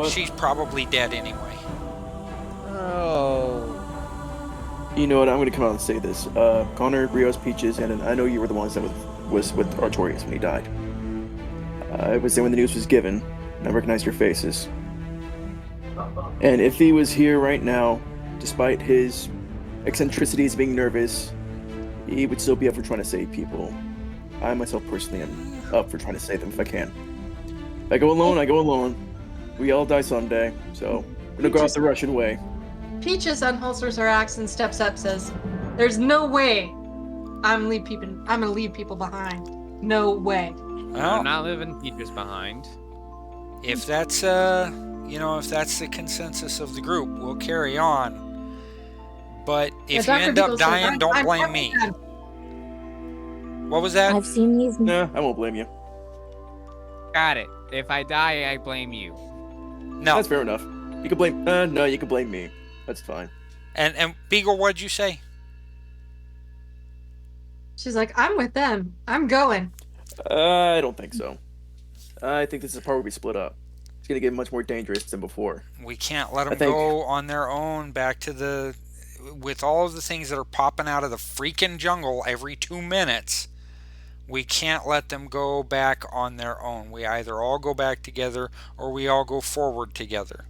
she's probably dead anyway. Oh. You know what? I'm gonna come out and say this. Connor, Rios, Peaches, and I know you were the ones that was with Artorias when he died. I was there when the news was given, and I recognized your faces. And if he was here right now, despite his eccentricities being nervous, he would still be up for trying to save people. I myself personally am up for trying to save them if I can. If I go alone, I go alone. We all die someday, so we're gonna go out the Russian way. Peaches unholsters her axe and steps up, says, "There's no way I'm gonna leave people behind. No way." Well, I'm not leaving Peaches behind. if that's if that's the consensus of the group, we'll carry on. But if you end up dying, don't blame me. What was that? I've seen these. Nah, I won't blame you. Got it. If I die, I blame you. No. That's fair enough. You can blame. No, you can blame me. That's fine. And Beagle, what'd you say? She's like, "I'm with them. I'm going." I don't think so. I think this is the part where we split up. It's gonna get much more dangerous than before. We can't let them go on their own back to the... With all of the things that are popping out of the freaking jungle every 2 minutes, we can't let them go back on their own. We either all go back together or we all go forward together.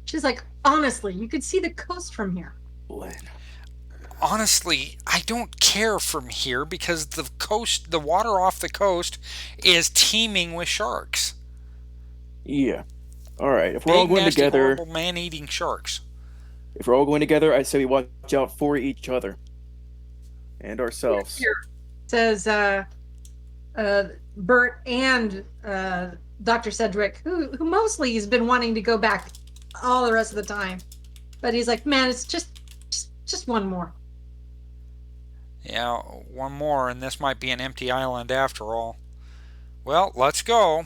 She's like, "Honestly, you could see the coast from here." Glenn. Honestly, I don't care from here because the water off the coast is teeming with sharks. Yeah. All right. If we're Big, all going nasty, together, horrible, man-eating sharks. if we're all going together, I say we watch out for each other and ourselves. Here, says Bert and Dr. Cedric, who mostly has been wanting to go back all the rest of the time, but he's like, "Man, it's just one more." Yeah, one more, and this might be an empty island after all. Well, let's go.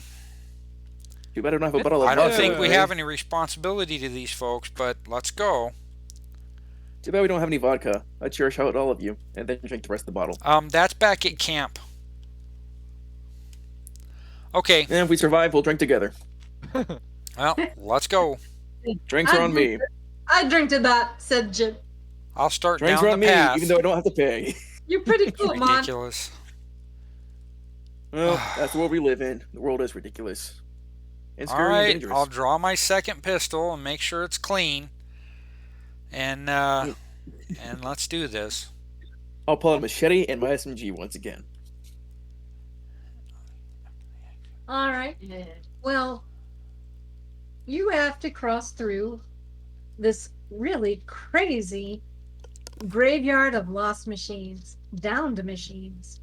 You better not have a bottle of I don't vodka, think we right? have any responsibility to these folks, but let's go. Too bad we don't have any vodka. I'd cherish out all of you and then drink the rest of the bottle. That's back at camp. Okay. And if we survive, we'll drink together. Well, let's go. Drinks are on me. I drink to that, said Jim. I'll start Drinks are down on the me, path. even though I don't have to pay. You're pretty cool, man. Ridiculous. Well, that's the world we live in. The world is ridiculous. And All scary and right, dangerous. I'll draw my second pistol and make sure it's clean. And let's do this. I'll pull out a machete and my SMG once again. All right. Well, you have to cross through this really crazy graveyard of lost machines, downed machines.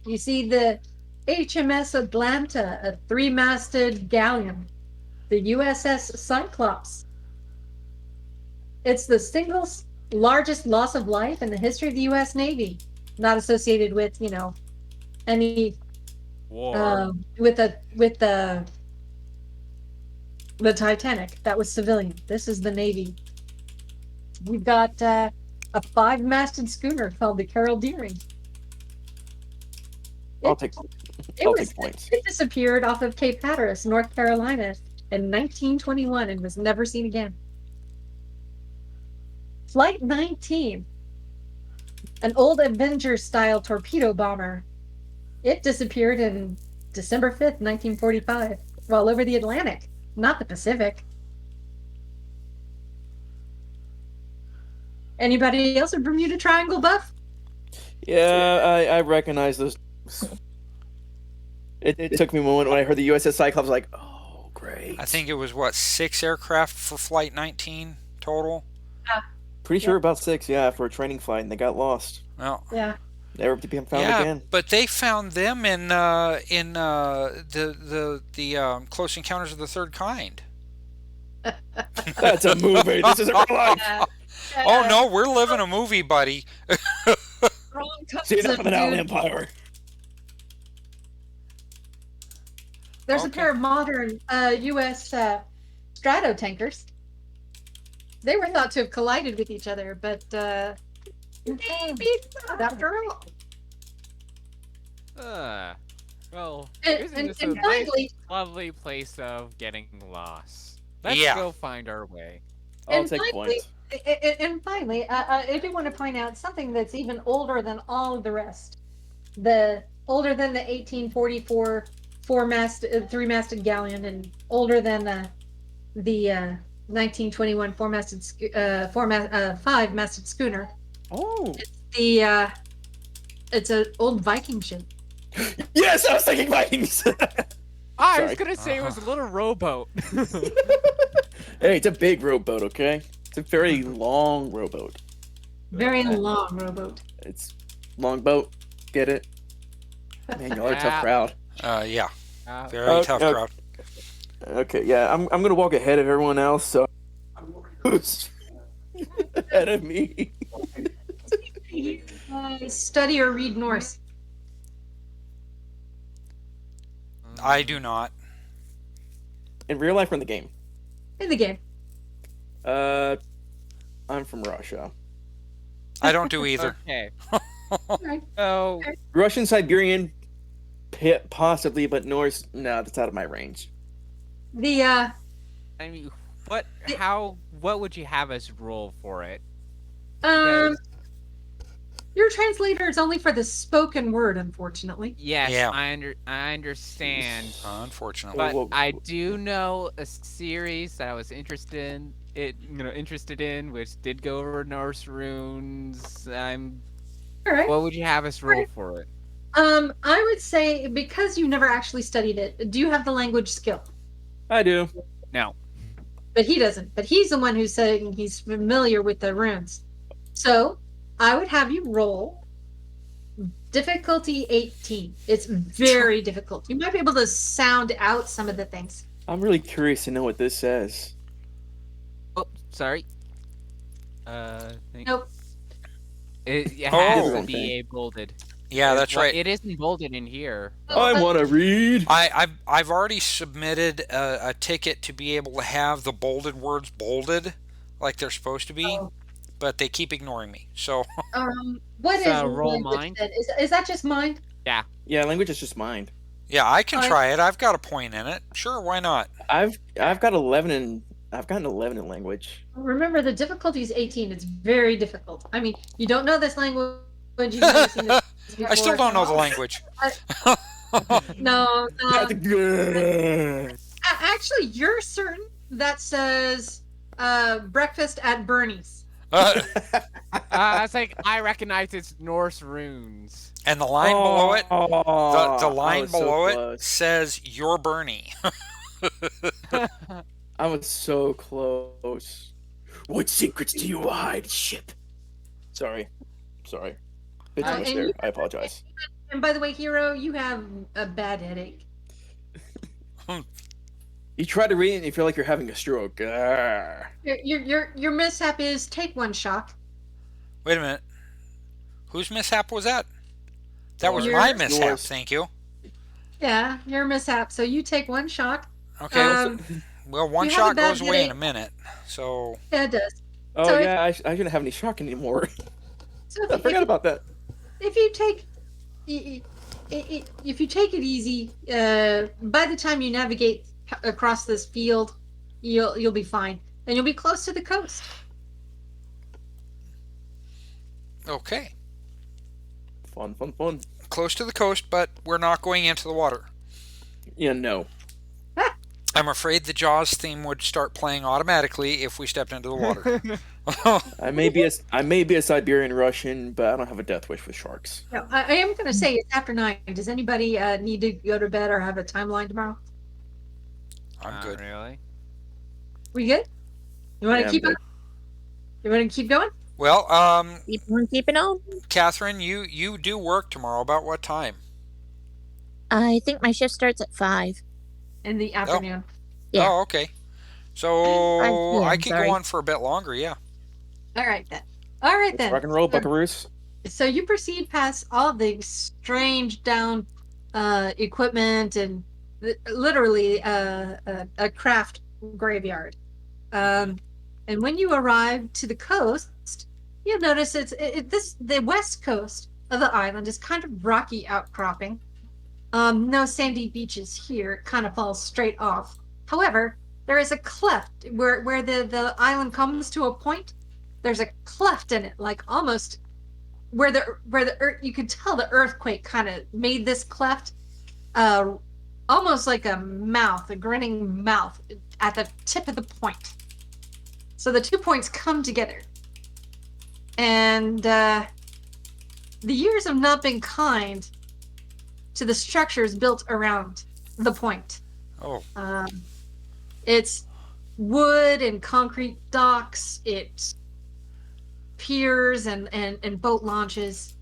You see the HMS Atlanta, a 3-masted galleon, the USS Cyclops. It's the single largest loss of life in the history of the U.S. Navy, not associated with, any War. with the Titanic. That was civilian. This is the Navy. We've got a 5-masted schooner called the Carol Deering. I'll take points. It disappeared off of Cape Hatteras, North Carolina, in 1921 and was never seen again. Flight 19, an old Avenger-style torpedo bomber. It disappeared in December 5th, 1945, while over the Atlantic, not the Pacific. Anybody else a Bermuda Triangle buff? Yeah, I recognize those. It took me a moment when I heard the USS Cyclops. I was like, oh, great. I think it was, 6 aircraft for Flight 19 total? Pretty sure about 6, yeah, for a training flight, and they got lost. Well, Yeah. Never to be found again. But they found them in the Close Encounters of the Third Kind. That's a movie. This isn't real life. Oh no, we're living a movie, buddy. See, enough of an Island Empire. There's a Okay. pair of modern U.S. strato tankers. They were thought to have collided with each other, but maybe not after all. Well, And- isn't and- this and a nice, finally- lovely place of getting lost? Let's Yeah. go find our way. I'll And take finally, point. and finally, I do want to point out something that's even older than all of the rest. The older than the 1844 three-masted galleon, and older than the 1921 five-masted schooner. Oh. The it's an old Viking ship. Yes, I was thinking Vikings. I Sorry. was gonna say it was a little rowboat. Hey, it's a big rowboat, okay? It's a very long rowboat. Very long rowboat. It's long boat. Get it? Man, y'all are a tough crowd. Yeah. Uh, Very tough crowd. Okay, yeah, I'm gonna walk ahead of everyone else. So who's ahead of me? Study or read Norse. I do not. In real life or in the game? In the game. I'm from Russia. I don't do either. okay. Alright. So Russian, Siberian, possibly, but Norse. No, that's out of my range. The I mean, what would you have us roll for it? um your translator is only for the spoken word, unfortunately. Yes, Yeah. I understand. Unfortunately. But Whoa. I do know a series that I was interested in, which did go over Norse runes. Alright. What would you have us roll for it? I would say, because you never actually studied it, do you have the language skill? I do. No. But he doesn't. But he's the one who's saying he's familiar with the runes. So I would have you roll difficulty 18. It's very difficult. You might be able to sound out some of the things. I'm really curious to know what this says. Oh, sorry. Nope. It Oh. has to be bolded. Yeah, that's Well, right. It isn't bolded in here. I want to read. I've already submitted a ticket to be able to have the bolded words bolded, like they're supposed to be, Oh. but they keep ignoring me. So What is So, roll language mind? then? Is that just mind? Yeah, language is just mine. yeah, I can I- try it. I've got a point in it. Sure, why not? I've got 11 in. I've gotten 11 in language. Remember, the difficulty is 18. It's very difficult. I mean, you don't know this language. You've never seen this I still before. don't know the language. No. Good. Actually, you're certain that says breakfast at Bernie's. I was like, I recognize its Norse runes. And the line below it, Oh, the line below it close. says "You're Bernie." I was so close. What secrets do you hide, ship? Sorry. Bit too much and there. you- I apologize. And by the way, Hiro, you have a bad headache. You try to read it and you feel like you're having a stroke. Arrgh. Your mishap is take one shock. Wait a minute. Whose mishap was that? That was Yours. my mishap. Yours. Thank you. Yeah, your mishap. So you take one shock. Okay. Well, one you have a shot bad goes away in a headache. minute. So Yeah, it does. Oh So if- yeah, I shouldn't have any shock anymore. So I forgot about that. if you take if you take it easy, by the time you navigate across this field, you'll be fine, and you'll be close to the coast. okay, Fun. close to the coast, but we're not going into the water. Yeah, no. I'm afraid the Jaws theme would start playing automatically if we stepped into the water. I may be a Siberian Russian, but I don't have a death wish with sharks. No, I am going to say it's after 9. Does anybody need to go to bed or have a timeline tomorrow? I'm good. Really? We good? You want Yeah, to I'm keep good. up? You want to keep going? Well, Keep it on. Catherine, you do work tomorrow. About what time? I think my shift starts at 5. In the afternoon. Yeah. Oh, okay. So I could sorry. go on for a bit longer. Yeah. All right then. All right Let's then. rock and roll, buckaroos. So you proceed past all the strange down equipment and literally a craft graveyard. And when you arrive to the coast, you'll notice the west coast of the island is kind of rocky outcropping. No sandy beaches here. It kind of falls straight off. However, there is a cleft where the island comes to a point. There's a cleft in it, like almost where the earth, you could tell the earthquake kind of made this cleft, almost like a mouth, a grinning mouth at the tip of the point. So the 2 points come together, and the years have not been kind to the structures built around the point. Oh. It's wood and concrete docks. It's piers and boat launches.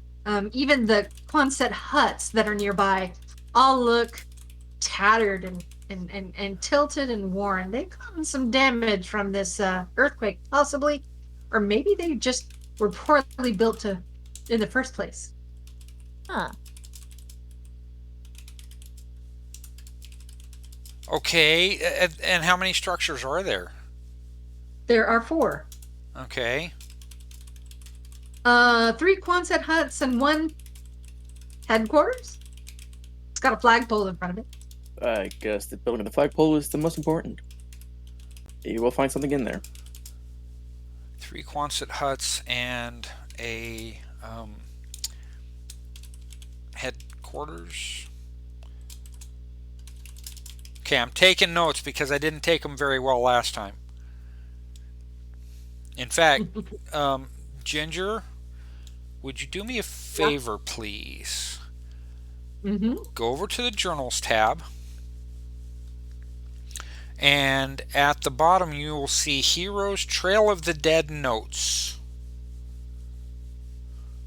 Even the Quonset huts that are nearby all look tattered and tilted and worn. They've gotten some damage from this earthquake, possibly. Or maybe they just were poorly built in the first place. Huh. Okay, and how many structures are there? There are 4. Okay. 3 Quonset huts and 1 headquarters. It's got a flagpole in front of it. I guess the building of the flagpole is the most important. You will find something in there. 3 Quonset huts and a headquarters. Okay, I'm taking notes because I didn't take them very well last time. In fact, Ginger, would you do me a favor, please? Mm-hmm. Go over to the Journals tab, and at the bottom you will see Hiro's Trail of the Dead Notes,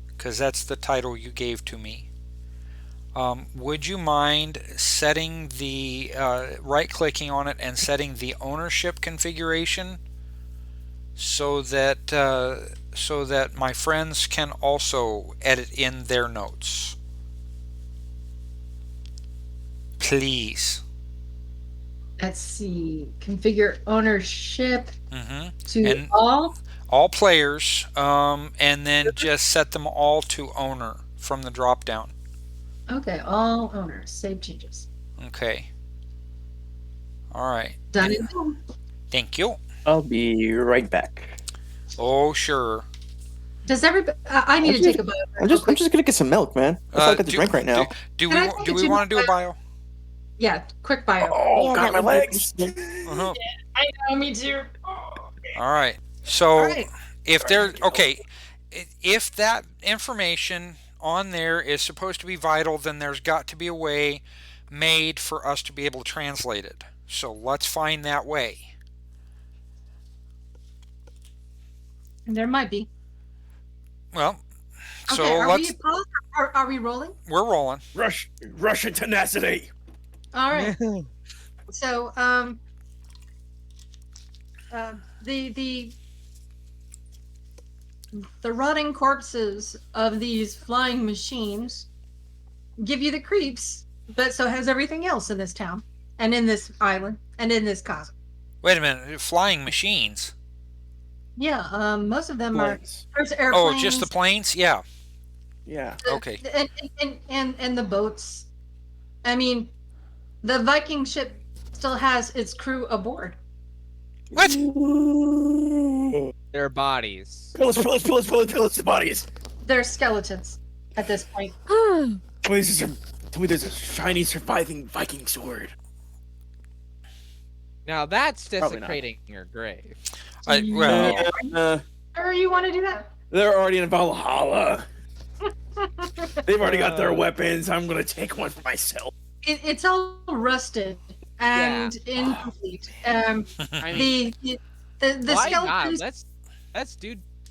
because that's the title you gave to me. Would you mind setting the right-clicking on it and setting the ownership configuration so that my friends can also edit in their notes? Please. Let's see. Configure ownership to And all players, and then just set them all to owner from the drop down. Okay, all owners. Save changes. Okay. All right. Done and done. Thank you. I'll be right back. Oh, sure. Does everybody? I need to take a bio. I'm just gonna get some milk, man. That's all I got to drink right now. Do Can I we take do a we gym want to do a bio? Yeah, quick bio. Oh, got my legs. Uh-huh. I know, me too. All right. So All right. if that information on there is supposed to be vital, then there's got to be a way made for us to be able to translate it. So let's find that way. There might be. Well, so Okay, let's. we paused or are we rolling? We're rolling. Russian tenacity. All right. So, the rotting corpses of these flying machines give you the creeps, but so has everything else in this town, and in this island, and in this cosmos. Wait a minute. Flying machines. Yeah, most of them Planes. are. There's airplanes. Oh, just the planes? Yeah. Yeah. Okay. And the boats. I mean, the Viking ship still has its crew aboard. What? Their bodies. Pillars, the bodies. They're skeletons at this point. Tell me there's a shiny surviving Viking sword. Now that's Probably not. desecrating your grave. Well, Or you want to do that? They're already in Valhalla. They've already got their weapons. I'm gonna take one for myself. It's all rusted and incomplete. I mean, The why not? skeletons. Let's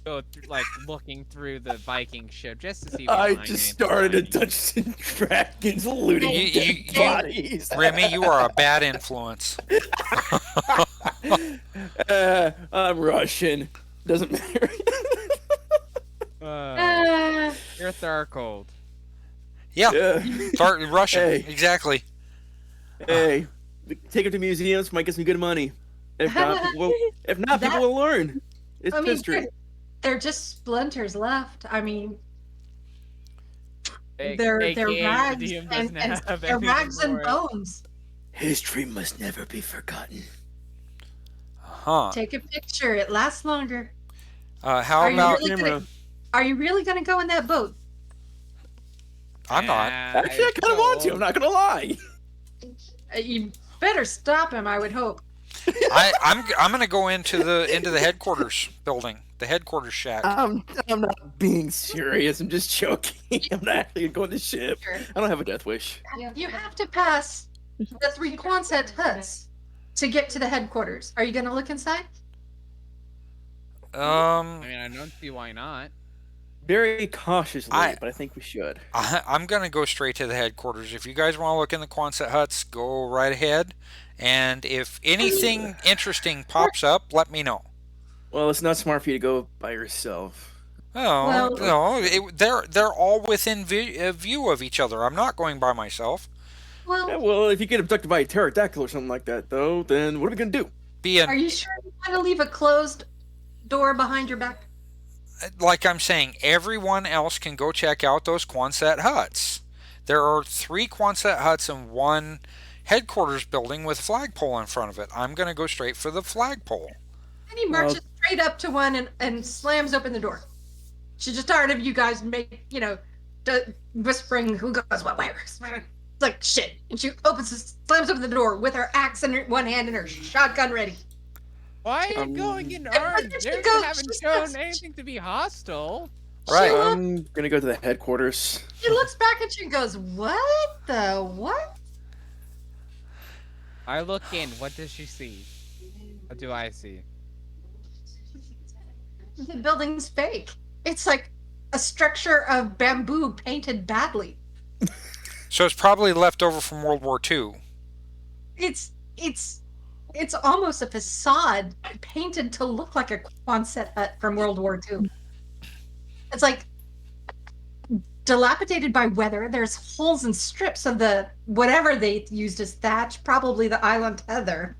go like looking through the Viking ship just to see. If we I find just anything started a shiny. Dungeons and Dragons looting dead bodies. Remy, you are a bad influence. I'm Russian. Doesn't matter. You're Tharcold. Yeah. Yeah. Russian. Hey. Exactly. Hey, take it to museums. Might get some good money. If not, people will learn. It's history. They're just splinters left. I mean, AKA they're the rags DM and doesn't have they're any rags and more. bones. History must never be forgotten. Huh. Take a picture. It lasts longer. How Are you about? really gonna? Are you really gonna go in that boat? I'm not. Actually, I kind of want to. I'm not gonna lie. You better stop him. I would hope. I'm gonna go into the headquarters building, the headquarters shack. I'm not being serious. I'm just joking. I'm not actually gonna go on the ship. I don't have a death wish. You have to pass the 3 Quonset huts to get to the headquarters. Are you gonna look inside? I mean, I don't see why not. Very cautiously, but I think we should. I'm gonna go straight to the headquarters. If you guys want to look in the Quonset huts, go right ahead. And if anything interesting pops up, let me know. Well, it's not smart for you to go by yourself. Oh, Well- no, they're all within view of each other. I'm not going by myself. Yeah, Well, well, if you get abducted by a pterodactyl or something like that, though, then what are we gonna do? are you sure you want to leave a closed door behind your back? Like I'm saying, everyone else can go check out those Quonset huts. There are 3 Quonset huts and 1 headquarters building with a flagpole in front of it. I'm going to go straight for the flagpole. And he marches straight up to one and slams open the door. She's just tired of you guys whispering who goes what way. It's like shit. And she slams open the door with her axe in one hand and her shotgun ready. Why are you going in armed? she They goes- haven't she shown says- anything to be hostile. Right. I'm gonna go to the headquarters. She looks back at you and goes, "What the what?" I look in. What does she see? What do I see? The building's fake. It's like a structure of bamboo painted badly. So it's probably left over from World War II. It's almost a facade painted to look like a Quonset hut from World War II. It's like dilapidated by weather. There's holes and strips of the whatever they used as thatch, probably the island heather.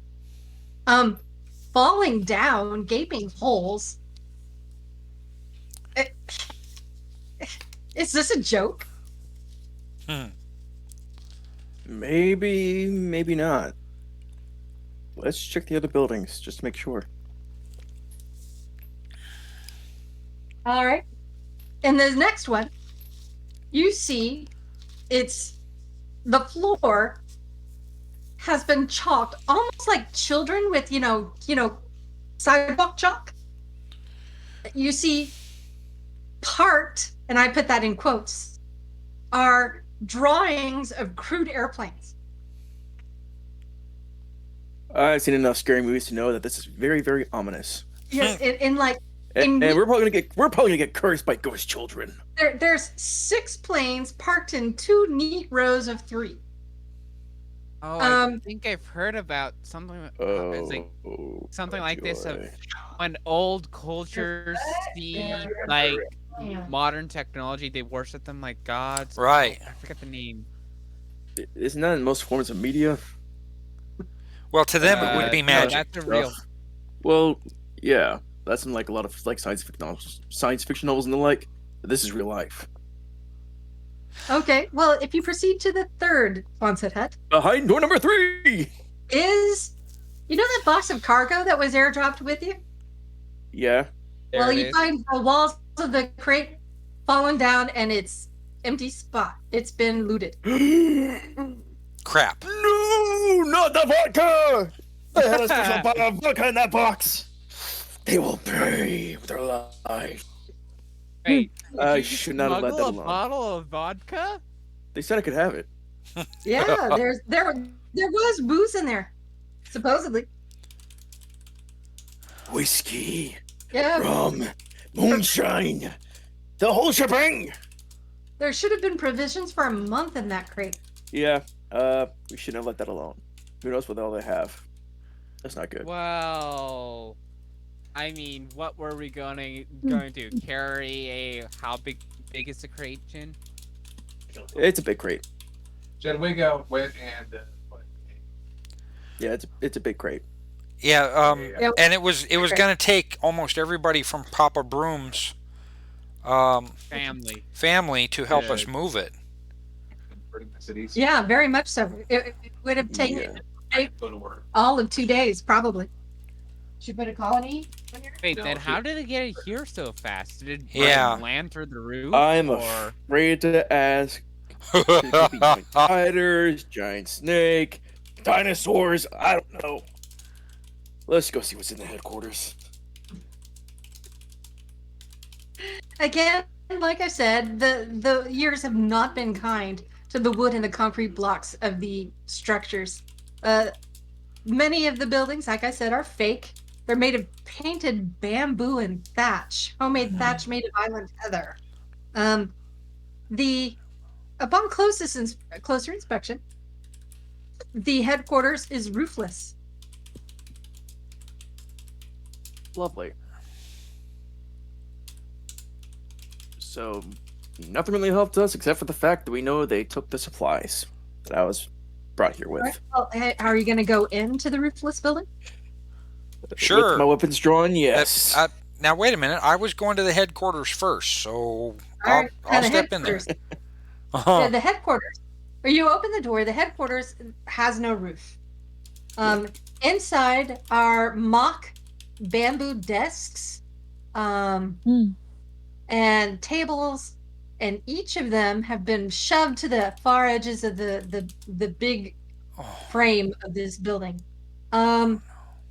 Falling down, gaping holes. Is this a joke? Maybe, maybe not. Let's check the other buildings just to make sure. All right. And the next one, you see, it's the floor has been chalked almost like children with, sidewalk chalk. You see, part, and I put that in quotes, are drawings of crude airplanes. I've seen enough scary movies to know that this is very, very ominous. Yes, in like And we're probably gonna get cursed by ghost children. there's 6 planes parked in 2 neat rows of 3. Oh, I think I've heard about something. It's like something like this of when old cultures see like modern technology, they worship them like gods. Right. I forget the name. Isn't that in most forms of media? Well, to them it would be No, magic. that's a real. Well, yeah, that's in like a lot of like science fiction novels and the like. But this is real life. Okay, well, if you proceed to the 3rd Quonset hut, Behind door number 3. is that box of cargo that was airdropped with you? Yeah. There Well, it you is. find the walls of the crate fallen down and it's empty spot. It's been looted. Crap. No, not the vodka! They had a special bottle of vodka in that box. They will pay with their lives. Wait, I did you should not have let smuggle that a alone. bottle of vodka? They said I could have it. Yeah, there was booze in there, supposedly. Whiskey, Yeah, rum, moonshine, the whole shebang. there should have been provisions for a month in that crate. Yeah, we shouldn't have let that alone. Who knows what all they have? That's not good. Well, I mean, what were we going to carry? How big is the crate, Jin? It's a big crate. Jedwiga went and Yeah, it's a big crate. Yeah, Yeah. and it was going to take almost everybody from Papa Brume's Family. to help us move it. burning the cities. Yeah, very much so. It would have taken Yeah. Go to work. all of 2 days, probably. Should we put a colony on here? Wait, then how did it get here so fast? Did it land through the roof? I'm afraid to ask. There could be giant spiders, giant snake, dinosaurs. I don't know. Let's go see what's in the headquarters. Again, like I said, the years have not been kind to the wood and the concrete blocks of the structures. Many of the buildings, like I said, are fake. They're made of painted bamboo and thatch, homemade thatch made of island heather. Upon closer inspection, the headquarters is roofless. Lovely. So, nothing really helped us except for the fact that we know they took the supplies that I was brought here with. Right. Well, are you going to go into the roofless building? Sure. With my weapons drawn, yes. Now, wait a minute. I was going to the headquarters first, so I'll step in there. The headquarters. When you open the door, the headquarters has no roof. Inside are mock bamboo desks and tables, and each of them have been shoved to the far edges of the big frame of this building.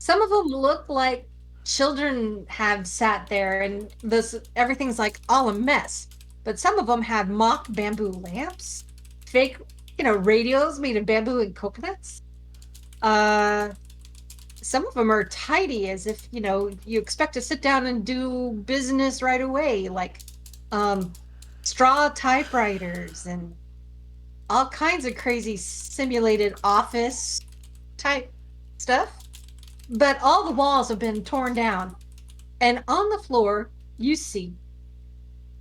Some of them look like children have sat there, and everything's like all a mess. But some of them have mock bamboo lamps, fake, radios made of bamboo and coconuts. Some of them are tidy, as if you expect to sit down and do business right away, like straw typewriters and all kinds of crazy simulated office type stuff. But all the walls have been torn down, and on the floor you see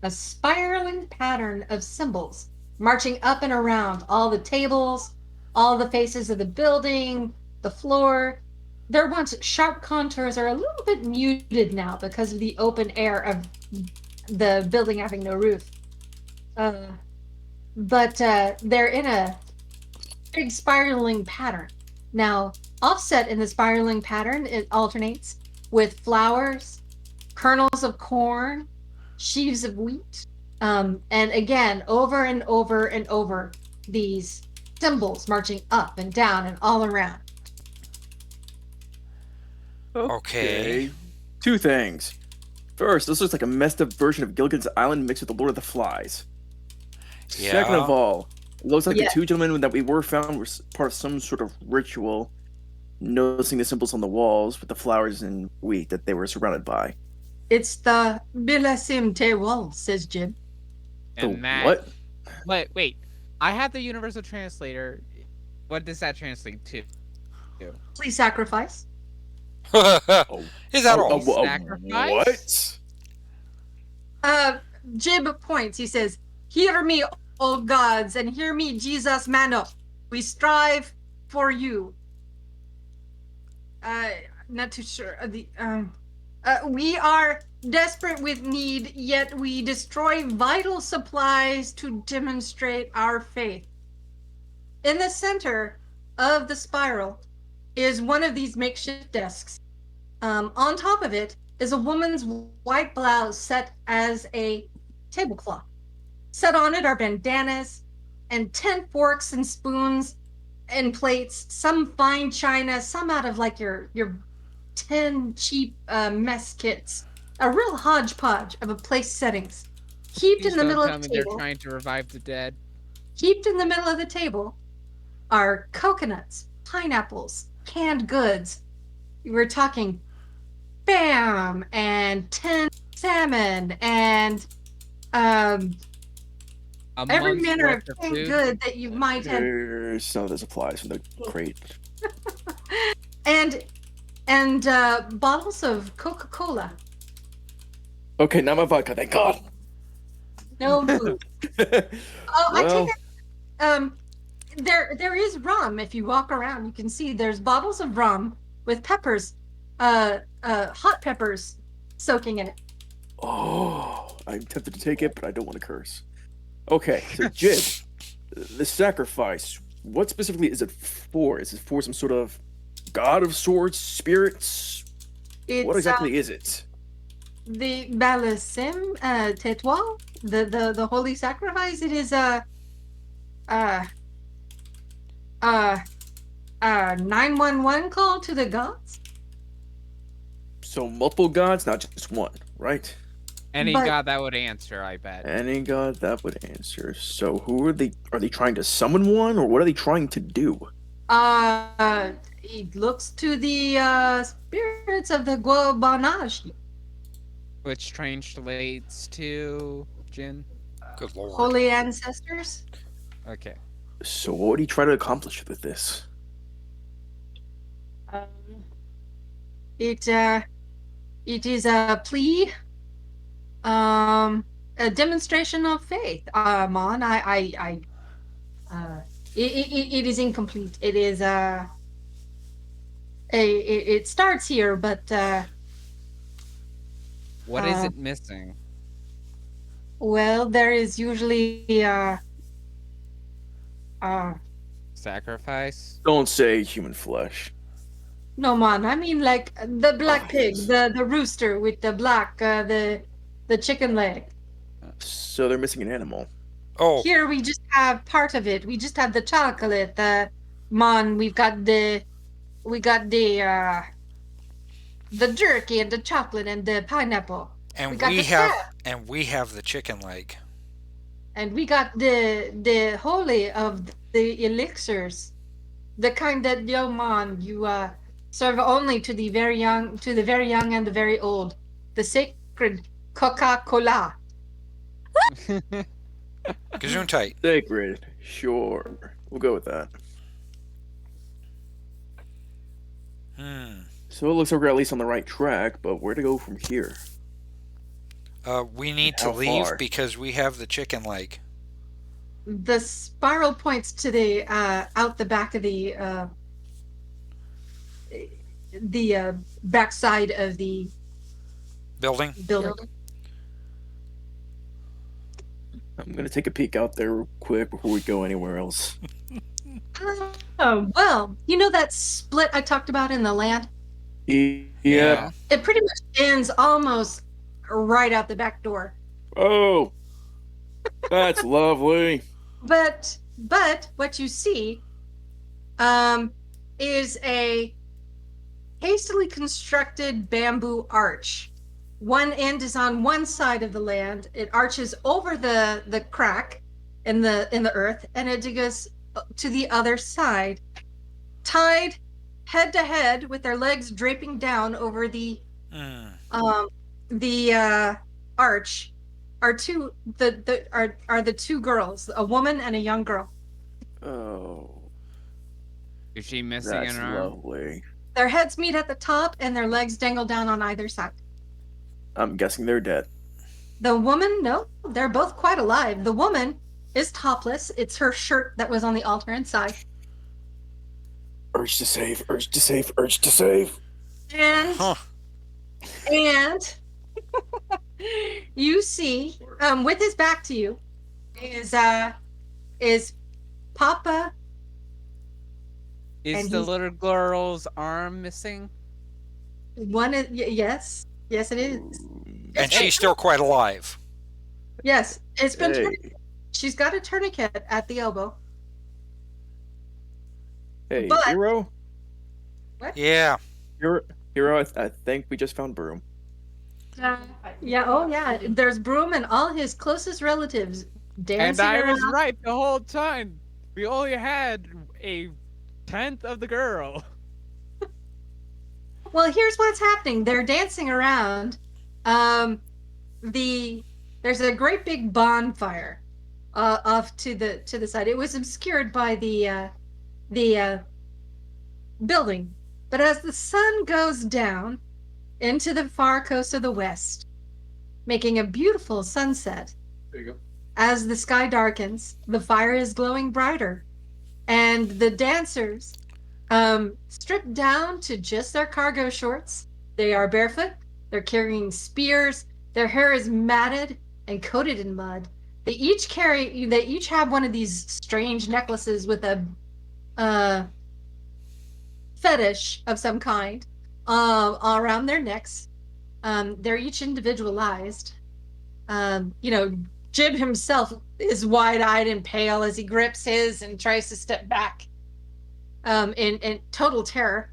a spiraling pattern of symbols marching up and around all the tables, all the faces of the building, the floor. Their once sharp contours are a little bit muted now because of the open air of the building having no roof. But they're in a big spiraling pattern. Now, offset in the spiraling pattern, it alternates with flowers, kernels of corn, sheaves of wheat, and again, over and over and over, these symbols marching up and down and all around. Okay. Two things. First, this looks like a messed up version of Gilligan's Island mixed with the Lord of the Flies. Yeah. Second of all, it looks like the two gentlemen that we were found were part of some sort of ritual, noticing the symbols on the walls with the flowers and wheat that they were surrounded by. It's the Bilasim Tewal, says Jim. And what? Wait. I have the universal translator. What does that translate to? Please sacrifice. Is that all? Sacrifice? What? Jib points. He says, "Hear me, O gods, and hear me, Jesus Mano. We strive for you." Not too sure. We are desperate with need, yet we destroy vital supplies to demonstrate our faith. In the center of the spiral is one of these makeshift desks. On top of it is a woman's white blouse set as a tablecloth. Set on it are bandanas and 10 forks and spoons and plates, some fine china, some out of like your 10 cheap mess kits. A real hodgepodge of a place settings. Heaped in the middle of the table. They're trying to revive the dead. Heaped in the middle of the table are coconuts, pineapples, canned goods. We're talking Bam and 10 salmon and every manner of canned good that you might have. Here's some of the supplies from the crate. and bottles of Coca-Cola. Okay, not my vodka, thank God. No booze. I take it. There is rum. If you walk around, you can see there's bottles of rum with peppers, hot peppers soaking in it. Oh, I'm tempted to take it, but I don't want to curse. Okay, so Jib, the sacrifice, what specifically is it for? Is it for some sort of god of sorts, spirits? What exactly is it? The Balasim Tetwa, the holy sacrifice. It is uh, 911 call to the gods. So multiple gods, not just one, right? Any But- god that would answer, I bet. Any god that would answer. So who are they? Are they trying to summon one, or what are they trying to do? It looks to the spirits of the Guabanaj, Which translates to Jin. Good lord. holy ancestors. Okay. So what would he try to accomplish with this? It is a plea, a demonstration of faith. Mon, it is incomplete. It is it starts here, but What is it missing? well, there is usually Sacrifice? Don't say human flesh. no, man. I mean, like the black Oh, pig, yes. the rooster with the black, the chicken leg. So they're missing an animal. Oh, Here we just have part of it. We just have the chocolate. Man, we got the jerky and the chocolate and the pineapple. and we got we the have crab. the chicken leg. And we got the holy of the elixirs, the kind that yo man you serve only to the very young, and the very old, the sacred Coca-Cola. Gesundheit. Sacred. Sure. We'll go with that. So it looks like we're at least on the right track, but where to go from here? We need to How leave far? because we have the chicken leg. The spiral points to the out the back of the backside of the Building. building. I'm gonna take a peek out there real quick before we go anywhere else. Oh, well, you know that split I talked about in the land? Yeah. It pretty much ends almost right out the back door. Oh, that's lovely. But what you see is a hastily constructed bamboo arch. One end is on one side of the land. It arches over the crack in the earth, and it goes to the other side, tied head to head with their legs draping down over the arch are the two girls, a woman and a young girl. Oh, Is she missing that's an arm? lovely. Their heads meet at the top and their legs dangle down on either side. I'm guessing they're dead. The woman, no, they're both quite alive. The woman is topless. It's her shirt that was on the altar inside. Urge to save, urge to save, urge to save. And you see, with his back to you, is Papa. Is And the he's- little girl's arm missing? One is yes, it is. And she's still quite alive. Yes, it's been. Hey, She's got a tourniquet at the elbow. hey, But- Hiro, Yeah. Hiro. I think we just found Brume. Yeah. Oh, yeah. There's Brume and all his closest relatives dancing And I was around. right the whole time. We only had a tenth of the girl. Well, here's what's happening. They're dancing around. There's a great big bonfire off to the side. It was obscured by the building, but as the sun goes down into the far coast of the west, making a beautiful sunset, There you go. as the sky darkens, the fire is glowing brighter, and the dancers, stripped down to just their cargo shorts. They are barefoot. They're carrying spears. Their hair is matted and coated in mud. They each have one of these strange necklaces with a fetish of some kind around their necks. They're each individualized. Jib himself is wide-eyed and pale as he grips his and tries to step back in total terror.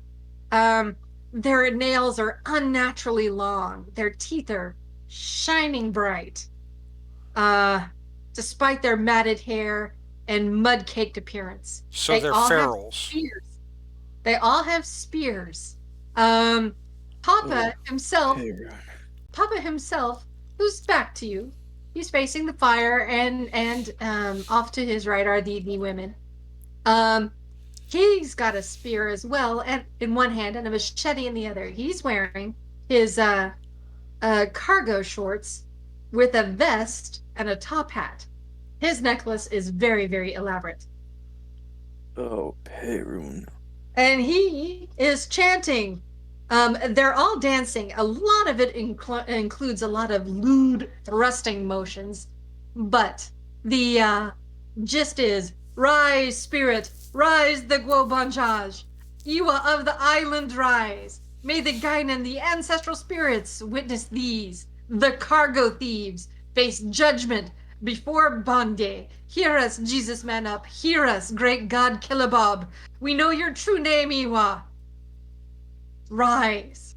Their nails are unnaturally long. Their teeth are shining bright. Despite their matted hair and mud-caked appearance. So they're ferals. They all have spears. Papa himself, who's back to you. He's facing the fire, and off to his right are the women. He's got a spear as well, and in one hand, and a machete in the other. He's wearing his cargo shorts with a vest and a top hat. His necklace is very, very elaborate. Oh, Perun. And he is chanting. They're all dancing. A lot of it includes a lot of lewd thrusting motions, but the gist is, rise, spirit, rise the Guobanjaj. Iwa of the island rise. May the Gainan, the ancestral spirits, witness these. The cargo thieves face judgment before Bonde. Hear us, Jesus man up. Hear us, great God Killabob. We know your true name, Iwa. Rise.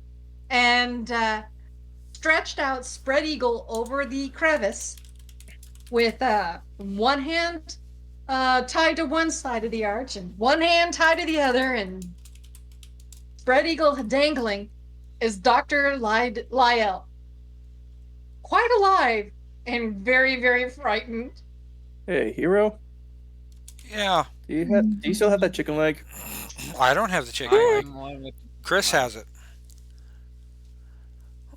And stretched out spread eagle over the crevice with one hand tied to one side of the arch and one hand tied to the other, and spread eagle dangling is Dr. Lyell. Quite alive and very, very frightened. Hey, Hiro? Yeah. Do you still have that chicken leg? I don't have the chicken leg. Chris has it.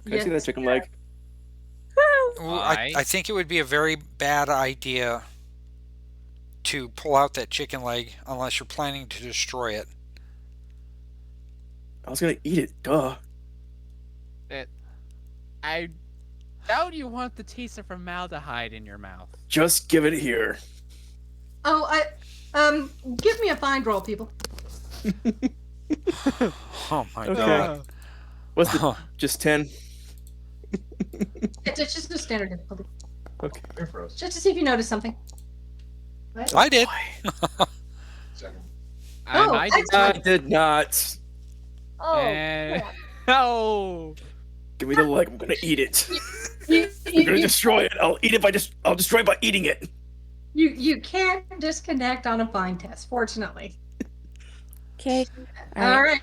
Can I see that chicken leg? Well, I think it would be a very bad idea to pull out that chicken leg unless you're planning to destroy it. I was gonna eat it, duh. I doubt you want the taste of formaldehyde in your mouth. Just give it here. Oh, give me a find roll, people. Oh my Okay. god. What's the just 10? It's just a standard difficulty. Okay. Just to see if you notice something. What? I did. Second. I did not. Oh, And... Oh. Give me the leg. I'm gonna eat it. you, I'm gonna destroy it. I'll eat it by I'll destroy it by eating it. you can't disconnect on a find test, fortunately. Okay. All right.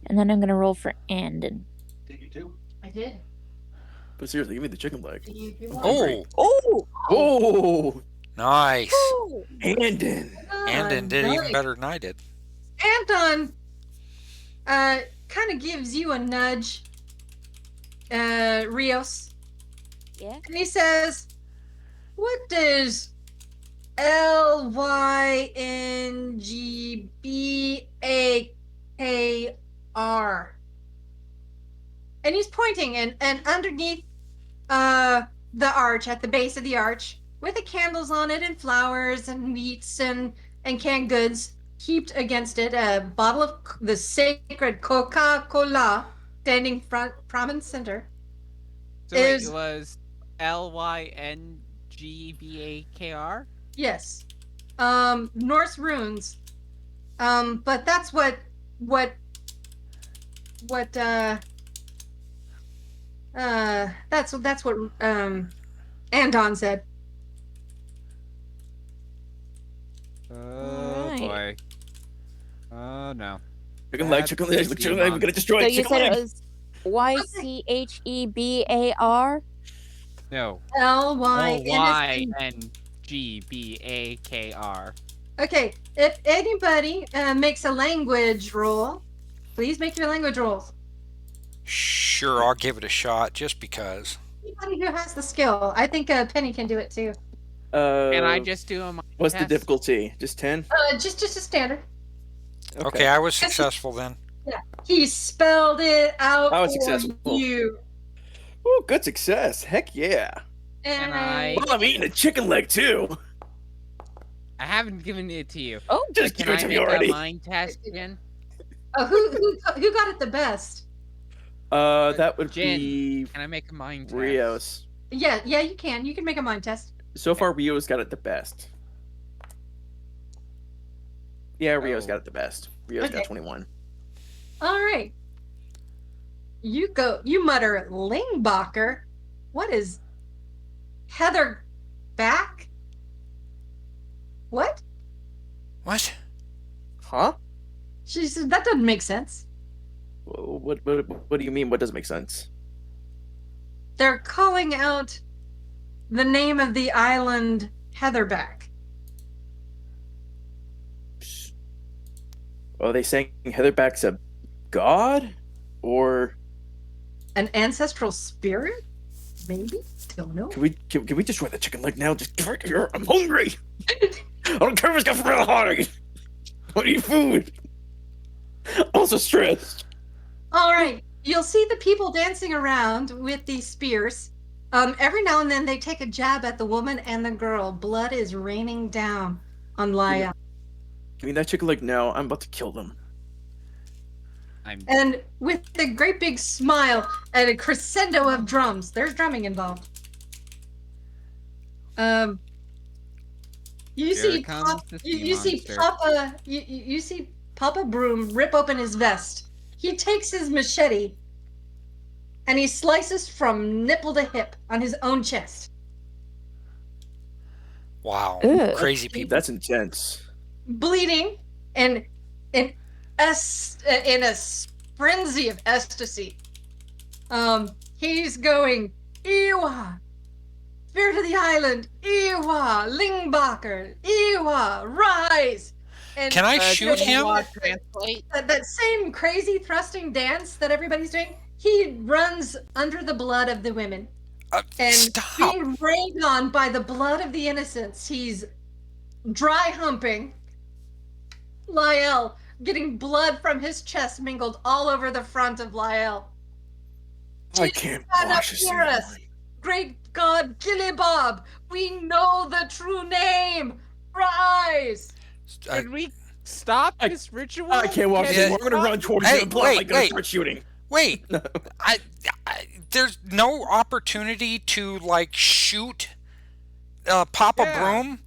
And then I'm gonna roll for Andon. Did you too? I did. But seriously, give me the chicken leg. Oh, Oh, nice. Andon. Andon did even better than I did. Anton kind of gives you a nudge, Rios. Yeah. And he says, what does LYNGBAKR? And he's pointing, and underneath the arch, at the base of the arch, with the candles on it and flowers and meats and canned goods, heaped against it, a bottle of the sacred Coca-Cola standing prominent center. So wait, it was LYNGBAKR? Yes. Norse runes. But that's what that's what Andon said. Oh Right. boy. Oh no. Chicken leg, chicken leg, chicken leg. We're gonna destroy So it. you Chicken said leg. it was YCHEBAR? No. LYNGBAKR. Okay, if anybody makes a language roll, please make your language rolls. Sure, I'll give it a shot just because. Anybody who has the skill. I think Penny can do it too. Can I just do a What's the test? difficulty? Just 10? Just a standard. Okay, I was successful then. Yeah, he spelled it out I was for successful. you. Oh, good success. Heck yeah. Can I- Well, I'm eating a chicken leg too. I haven't given it to you. Oh, Just Can give it I to me make already. a mind test, Jen? Oh, who got it the best? That would Jen, be can I make a mind test? Rios. Yeah, you can. You can make a mind test. So far, Rios got it the best. Yeah, Rios got it the best. Rios got 21. All right. You mutter Lingbacher. What is Heather back? What? What? Huh? She said that doesn't make sense. What do you mean? What doesn't make sense? They're calling out the name of the island Heatherback. Are they saying Heatherback's a god? Or An ancestral spirit? Maybe? Don't know. can we destroy the chicken leg now? Just give it here. I'm hungry. I don't care if it's got real hungry. I need food. I'm also stressed. All right. You'll see the people dancing around with these spears. Every now and then they take a jab at the woman and the girl. Blood is raining down on Laya. Give me that chicken leg now. I'm about to kill them. And with a great big smile and a crescendo of drums. There's drumming involved. You Here see comes the sea you see monster. Papa you see Papa Brume rip open his vest. He takes his machete and he slices from nipple to hip on his own chest. Wow. Ugh. Crazy people. That's intense. Bleeding and in a frenzy of ecstasy. He's going, Ewa, Spirit of the Island, Ewa, Lingbacher, Ewa, rise. And Can I shoot him? Translate. that same crazy thrusting dance that everybody's doing, he runs under the blood of the women. And Stop. being rained on by the blood of the innocents, he's dry humping Lyell, getting blood from his chest mingled all over the front of Lyell. I can't Stand up, wash this hear us. anymore. Great God, Gillibob, we know the true name. Rise. Can we stop this ritual? I can't watch this Yeah. anymore. I'm gonna run towards Hey, you and blood wait, like gonna wait. start shooting. Wait. I there's no opportunity to like shoot Papa Yeah. Brume,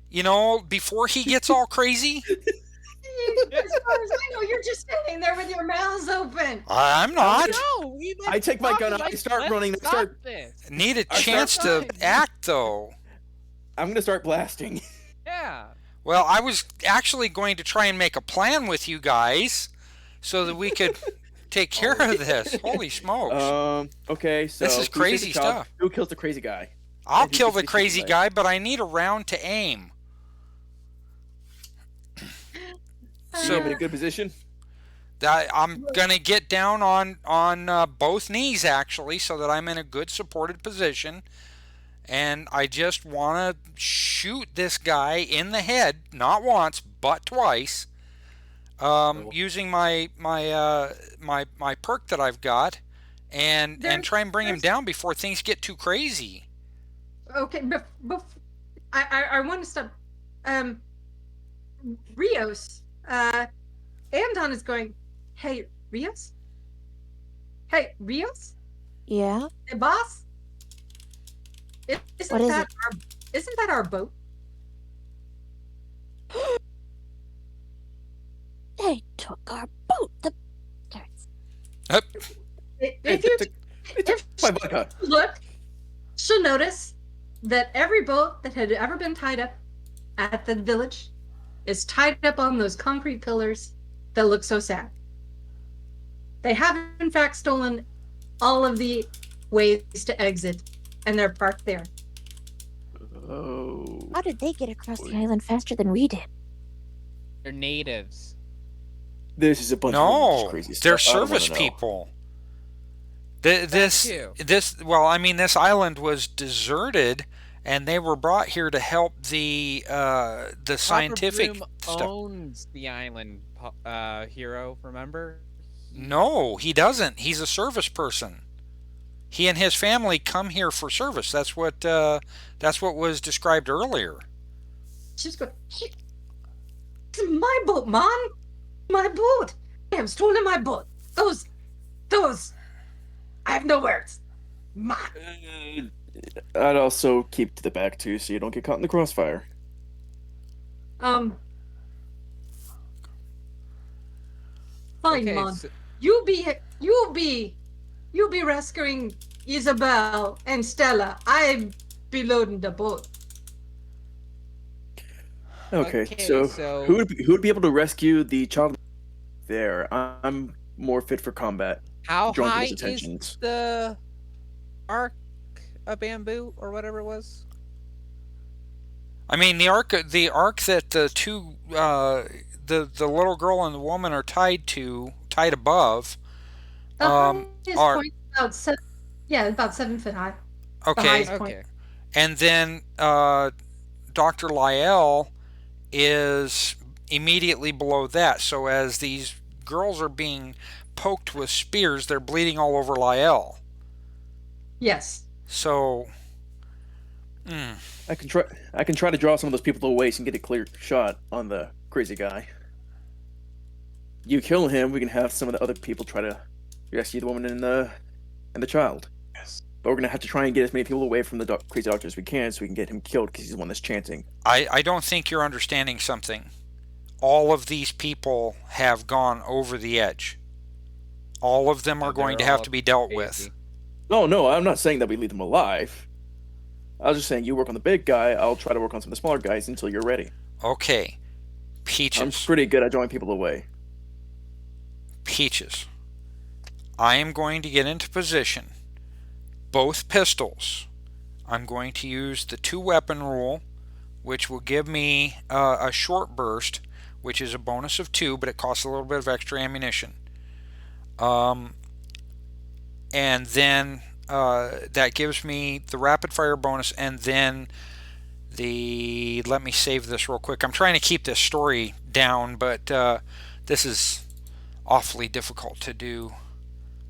you know, before he gets all crazy. As far as I know, you're just standing there with your mouths open. I'm not. No, I take my gun, I start running, I start- This. Need a I start chance to running. act though. I'm gonna start blasting. Yeah. Well, I was actually going to try and make a plan with you guys so that we could take care of this. Holy smokes. Okay, so This is who takes the crazy job? stuff. Who kills the crazy guy? I'll and who kill gets the the crazy chicken guy, but I need a round to aim. So I'm in a good position. I'm gonna get down on both knees actually, so that I'm in a good supported position, and I just want to shoot this guy in the head, not once but twice, using my perk that I've got, and try and bring him down before things get too crazy. Okay, I want to stop. Rios, Andon is going, hey, Rios? Hey, Rios? Yeah? Hey, boss? Isn't What is that isn't that our boat? They took our boat. The bastards. If you My vodka. look, she'll notice that every boat that had ever been tied up at the village is tied up on those concrete pillars that look so sad. They have, in fact, stolen all of the ways to exit, and they're parked there. Oh. How did they get across the island faster than we did? They're natives. This is a bunch No, of crazy stuff. they're I don't wanna service know. people. too. Well, I mean, this island was deserted, and they were brought here to help the scientific Brume stuff. owns the island, Hiro, remember? No, he doesn't. He's a service person. He and his family come here for service. That's what was described earlier. She's going, it's my boat, Mom. My boat. They have stolen my boat. Those, I have no words. I'd also keep to the back too, so you don't get caught in the crossfire. Fine, Okay, Mom. so- You'll be rescuing Isabel and Stella. I'll be loading the boat. Okay, Okay, so, so- who would be able to rescue the child? There, I'm more fit for combat. How Drawing high people's is attentions. the arc of bamboo or whatever it was? I mean, the arc that the two, the little girl and the woman are tied above. The highest are point about 7. Yeah, about 7 foot high. okay, highest point. Okay. and then Dr. Lyell is immediately below that. So as these girls are being poked with spears, they're bleeding all over Lyell. Yes. So, I can try to draw some of those people away so and get a clear shot on the crazy guy. You kill him, we can have some of the other people try to rescue the woman and the child. Yes. But we're gonna have to try and get as many people away from the crazy doctor as we can, so we can get him killed because he's the one that's chanting. I don't think you're understanding something. All of these people have gone over the edge. All of them are going to have to be dealt with. Oh no, I'm not saying that we leave them alive. I was just saying you work on the big guy, I'll try to work on some of the smaller guys until you're ready. Okay, I'm Peaches. pretty good at drawing people away. Peaches. I am going to get into position. Both pistols. I'm going to use the 2-weapon rule, which will give me a short burst, which is a bonus of 2, but it costs a little bit of extra ammunition. And then that gives me the rapid fire bonus, and then let me save this real quick. I'm trying to keep this story down, but this is awfully difficult to do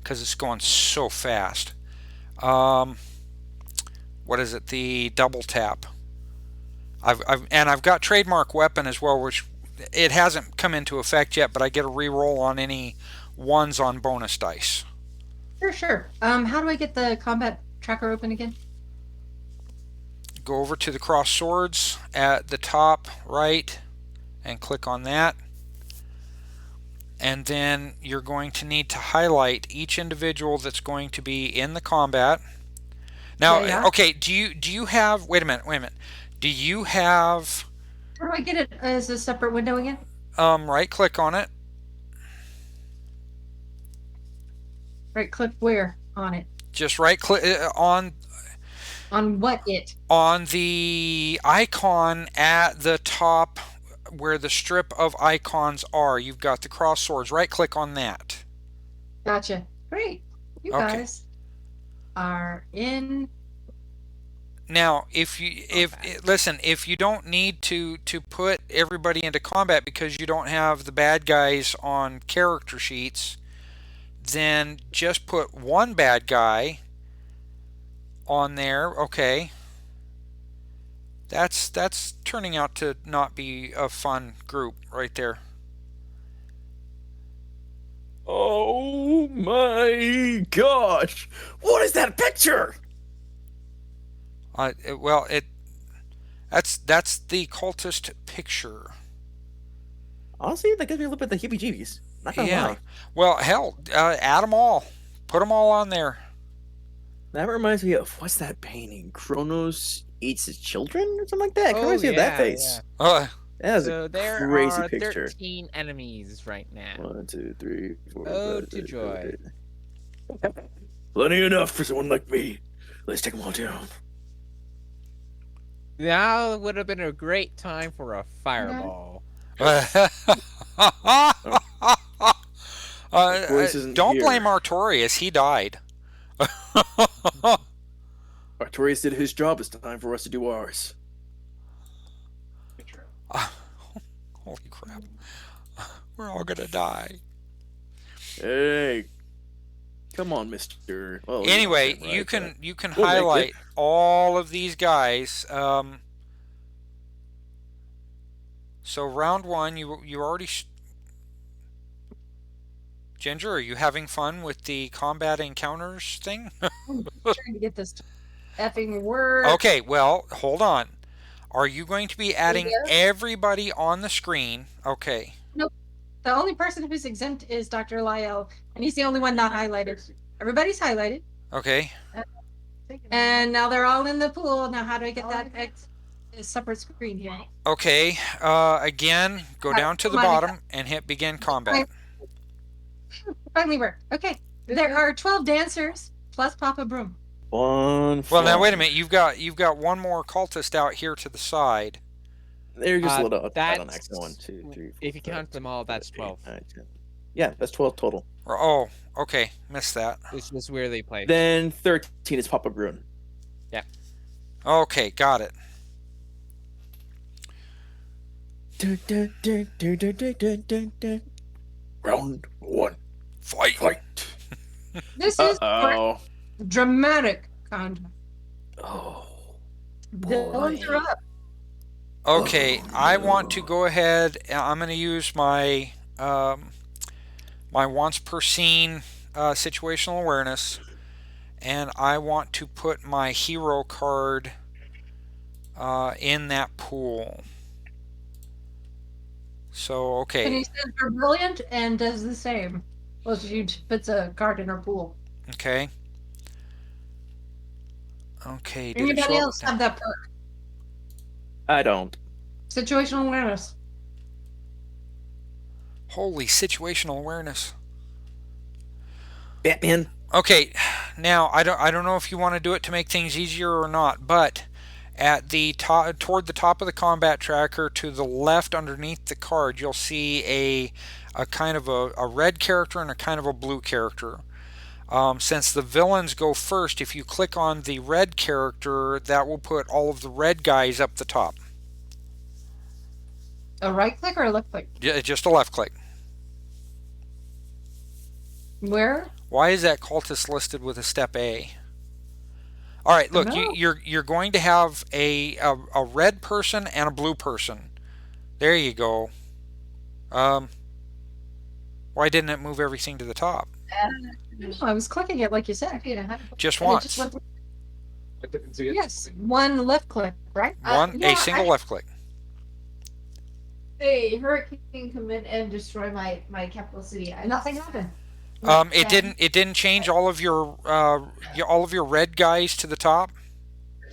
because it's going so fast. What is it? The double tap. I've got trademark weapon as well, which it hasn't come into effect yet, but I get a reroll on any ones on bonus dice. Sure. How do I get the combat tracker open again? Go over to the cross swords at the top right and click on that. And then you're going to need to highlight each individual that's going to be in the combat. Now, Yeah. okay, do you have, wait a minute. Do you have, How do I get it as a separate window again? right click on it? Right click where on it? Just right click On what it? on the icon at the top where the strip of icons are. You've got the cross swords. Right click on that. Gotcha. Great. You Okay. guys are in. Now, if you don't need to put everybody into combat because you don't have the bad guys on character sheets, then just put one bad guy on there. Okay. That's turning out to not be a fun group right there. Oh my gosh! What is that picture? That's the cultist picture. Honestly, that gives me a little bit of the heebie-jeebies. Not gonna lie. Well, hell, add them all. Put them all on there. That reminds me of, what's that painting? Kronos eats his children or something like that? It Oh, reminds me of that yeah, face. Uh, That is So a there crazy are picture. 13 enemies right now. 1, 2, 3, 4. Oh, 5, to 6, joy. 7, 8. Plenty enough for someone like me. Let's take them all down. Now would have been a great time for a fireball. Voice isn't don't here. blame Artorias. He died. Artorias did his job. It's time for us to do ours. Holy crap. We're all gonna die. Hey, come on, Mister. Well, Anyway, you're not you right, can but you can we'll make highlight it. all of these guys. So round 1, you already... Ginger, are you having fun with the combat encounters thing? I'm trying to get this effing word. Okay, well, hold on. Are you going to be adding Yes. everybody on the screen? Okay. Nope. The only person who's exempt is Dr. Lyell, and he's the only one not highlighted. Everybody's highlighted. Okay. And now they're all in the pool. Now, how do I get that separate screen here? Okay. Again, go down to the bottom and hit begin combat. Finally worked. Okay. There are 12 dancers plus Papa Brume. One. Well, now wait a minute. You've got one more cultist out here to the side. They're just a little outside on That's that. 1, 2, 3, 4. If you count them all, that's 12. 9, 10. Yeah, that's 12 total. Oh, okay. Missed that. It's just weirdly played. Then 13 is Papa Brume. Yeah. Okay, got it. Round 1. Fight. This is Oh. dramatic content. Oh. Villains are up. Okay, I want to go ahead. I'm going to use my my once per scene situational awareness, and I want to put my hero card in that pool. So And okay, he says we're brilliant and does the same. Well, she puts a card in her pool. okay. Did it Anybody show up? else have that perk? I don't. Situational awareness. Holy situational awareness. Batman. Okay, now I don't know if you want to do it to make things easier or not, but at the top, toward the top of the combat tracker, to the left underneath the card, you'll see a kind of a red character and a kind of a blue character. Since the villains go first, if you click on the red character, that will put all of the red guys up the top. A right click or a left click? Just a left click. Where? Why is that cultist listed with a step A? All right, look, you're going to have a red person and a blue person. There you go. Why didn't it move everything to the top? No, I was clicking it like you said. Just And it once. went- I didn't see it. yes, one left click, right? A single left click. Hey, hurricane come in and destroy my capital city. Nothing happened. It didn't change all of your red guys to the top.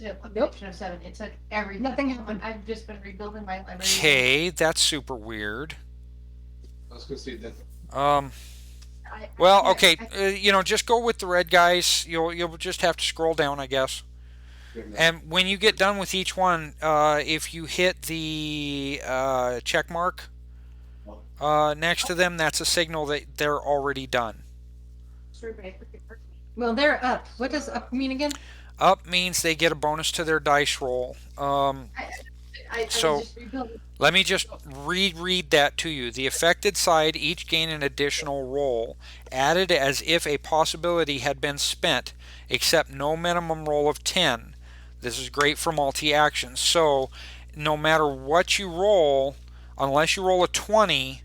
Nope. Of 7. It took everything. Nothing happened. I've just been rebuilding my library. Okay, that's super weird. Let's go see that. Well, okay, just go with the red guys. You'll just have to scroll down, I guess. And when you get done with each one, if you hit the check mark next to them, that's a signal that they're already done. Well, they're up. What does up mean again? Up means they get a bonus to their dice roll. So let me just reread that to you. The affected side each gain an additional roll, added as if a possibility had been spent, except no minimum roll of 10. This is great for multi-actions. So no matter what you roll, unless you roll a 20,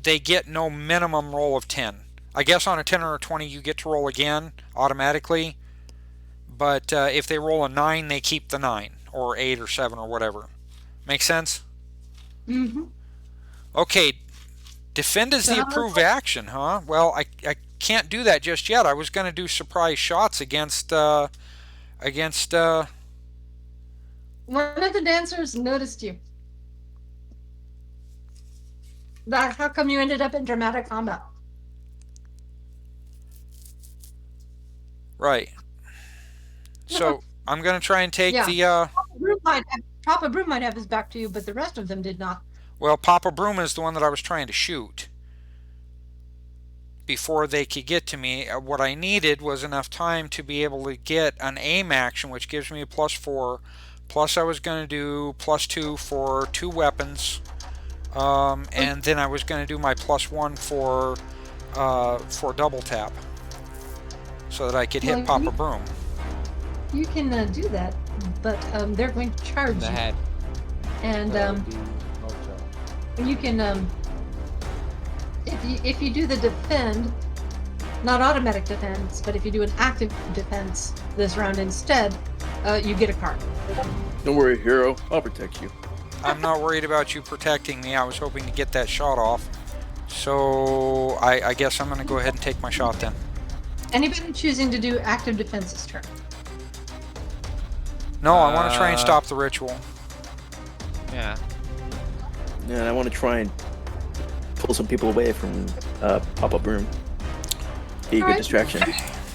they get no minimum roll of 10. I guess on a 10 or a 20 you get to roll again automatically, but if they roll a 9, they keep the 9, or 8 or 7 or whatever. Make sense? Mm-hmm. Okay, defend is the approved action, huh? Well, I can't do that just yet. I was going to do surprise shots against one of the dancers noticed you. How come you ended up in dramatic combat? Right. So I'm going to try and take the... Papa Brume might have his back to you, but the rest of them did not. Well, Papa Brume is the one that I was trying to shoot before they could get to me. What I needed was enough time to be able to get an aim action, which gives me a +4. Plus I was going to do +2 for 2 weapons. And then I was going to do my +1 for double tap, so that I could hit Papa Brume. You can do that, but they're going to charge The you. head. And you can if you do the defend, not automatic defense, but if you do an active defense this round instead, you get a card. Don't worry, Hiro. I'll protect you. I'm not worried about you protecting me. I was hoping to get that shot off. So I guess I'm going to go ahead and take my shot then. Anybody choosing to do active defense this turn? No, I want to try and stop the ritual. Yeah. And I want to try and pull some people away from Papa Brume. Be a good Alright. distraction.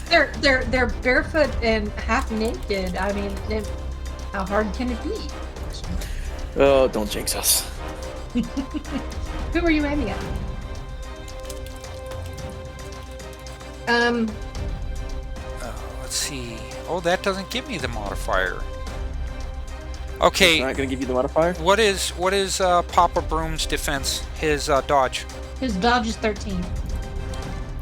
They're barefoot and half naked. I mean, how hard can it be? Oh, don't jinx us. Who are you aiming at? Let's see. Oh, that doesn't give me the modifier. Okay. It's not gonna give you the modifier? What is Papa Brume's defense? His dodge. His dodge is 13.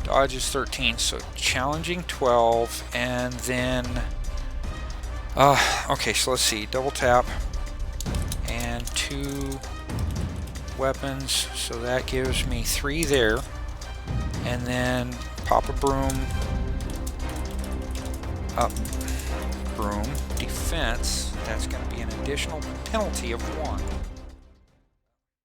Dodge is 13, so challenging 12, and then okay, so let's see, double tap and 2 weapons, so that gives me 3 there, and then Papa Brume up Brume defense, that's going to be an additional penalty of 1.